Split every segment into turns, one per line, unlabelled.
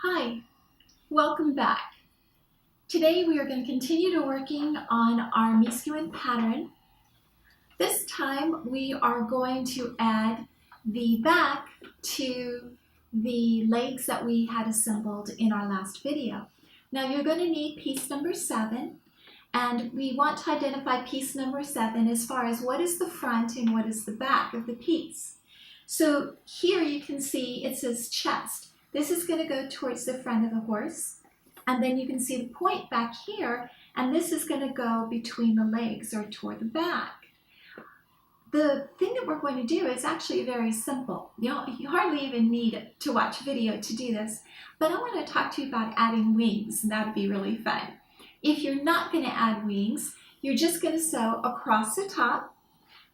Hi, welcome back. Today we are going to continue to working on our Miskoswen pattern. This time we are going to add the back to the legs that we had assembled in our last video. Now you're going to need piece number 7, and we want to identify piece number 7 as far as what is the front and what is the back of the piece. So here you can see it says chest. This is going to go towards the front of the horse, and then you can see the point back here, and this is going to go between the legs or toward the back. The thing that we're going to do is actually very simple. You hardly even need to watch a video to do this, but I want to talk to you about adding wings, and that would be really fun. If you're not going to add wings, you're just going to sew across the top,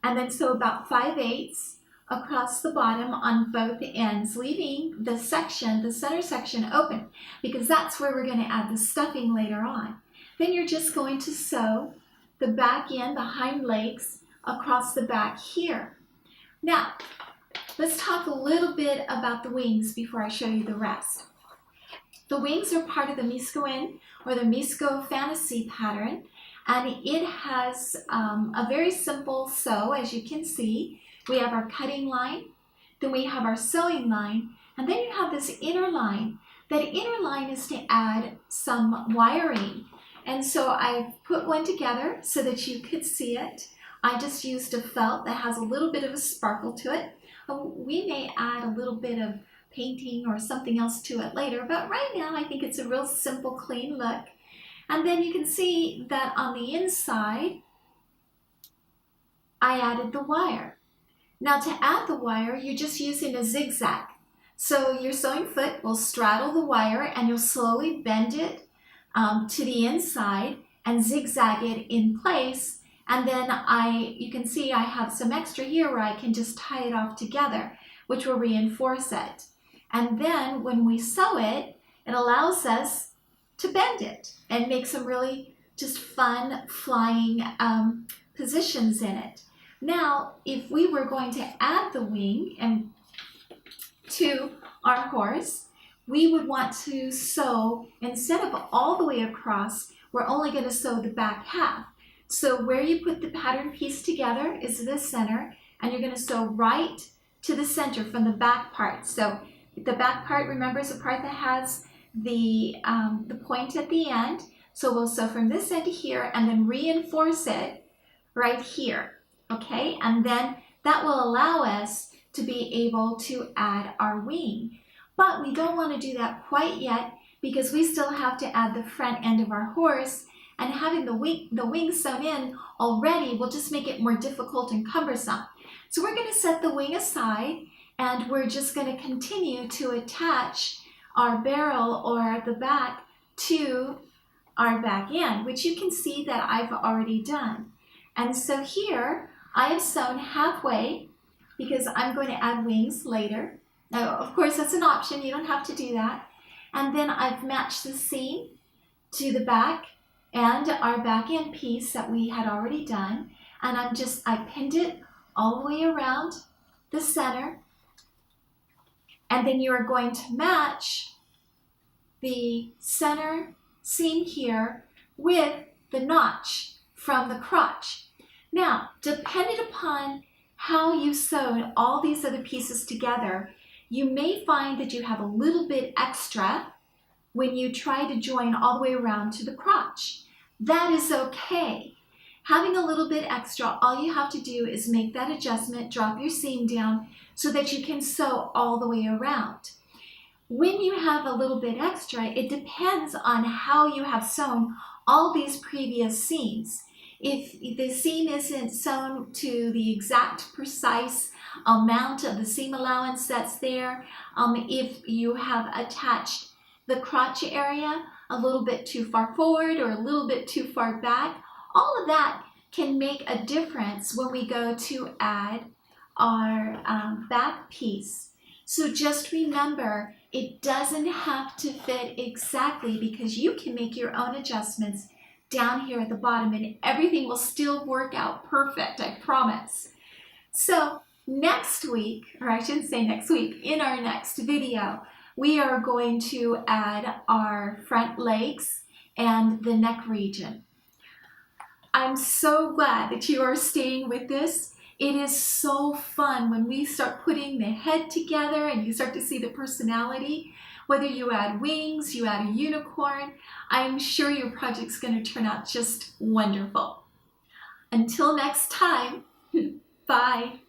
and then sew about 5/8 across the bottom on both ends, leaving the center section open, because that's where we're going to add the stuffing later on. Then you're just going to sew the back end, the hind legs, across the back here. Now, let's talk a little bit about the wings before I show you the rest. The wings are part of the Miskoswen or the Misko fantasy pattern, and it has a very simple sew, as you can see. We have our cutting line, then we have our sewing line, and then you have this inner line. That inner line is to add some wiring. And so I put one together so that you could see it. I just used a felt that has a little bit of a sparkle to it. We may add a little bit of painting or something else to it later, but right now I think it's a real simple, clean look. And then you can see that on the inside, I added the wire. Now to add the wire, you're just using a zigzag. So your sewing foot will straddle the wire and you'll slowly bend it to the inside and zigzag it in place. And then you can see I have some extra here where I can just tie it off together, which will reinforce it. And then when we sew it, it allows us to bend it and make some really just fun flying positions in it. Now, if we were going to add the wing to our horse, we would want to sew, instead of all the way across, we're only going to sew the back half. So where you put the pattern piece together is the center, and you're going to sew right to the center from the back part. So the back part, remember, is the part that has the point at the end. So we'll sew from this end to here and then reinforce it right here. Okay, and then that will allow us to be able to add our wing. But we don't want to do that quite yet, because we still have to add the front end of our horse, and having the wing sewn in already will just make it more difficult and cumbersome. So we're going to set the wing aside, and we're just going to continue to attach our barrel or the back to our back end, which you can see that I've already done. And so here I have sewn halfway because I'm going to add wings later. Now, of course, that's an option. You don't have to do that. And then I've matched the seam to the back and our back end piece that we had already done. And I pinned it all the way around the center. And then you are going to match the center seam here with the notch from the crotch. Now, depending upon how you sewed all these other pieces together, you may find that you have a little bit extra when you try to join all the way around to the crotch. That is okay. Having a little bit extra, all you have to do is make that adjustment, drop your seam down so that you can sew all the way around. When you have a little bit extra, it depends on how you have sewn all these previous seams. If the seam isn't sewn to the exact precise amount of the seam allowance that's there, if you have attached the crotch area a little bit too far forward or a little bit too far back, all of that can make a difference when we go to add our back piece. So just remember, it doesn't have to fit exactly, because you can make your own adjustments down here at the bottom and everything will still work out perfect, I promise. So next week, or I shouldn't say next week, in our next video, we are going to add our front legs and the neck region. I'm so glad that you are staying with this. It is so fun when we start putting the head together and you start to see the personality. Whether you add wings, you add a unicorn, I'm sure your project's going to turn out just wonderful. Until next time, bye.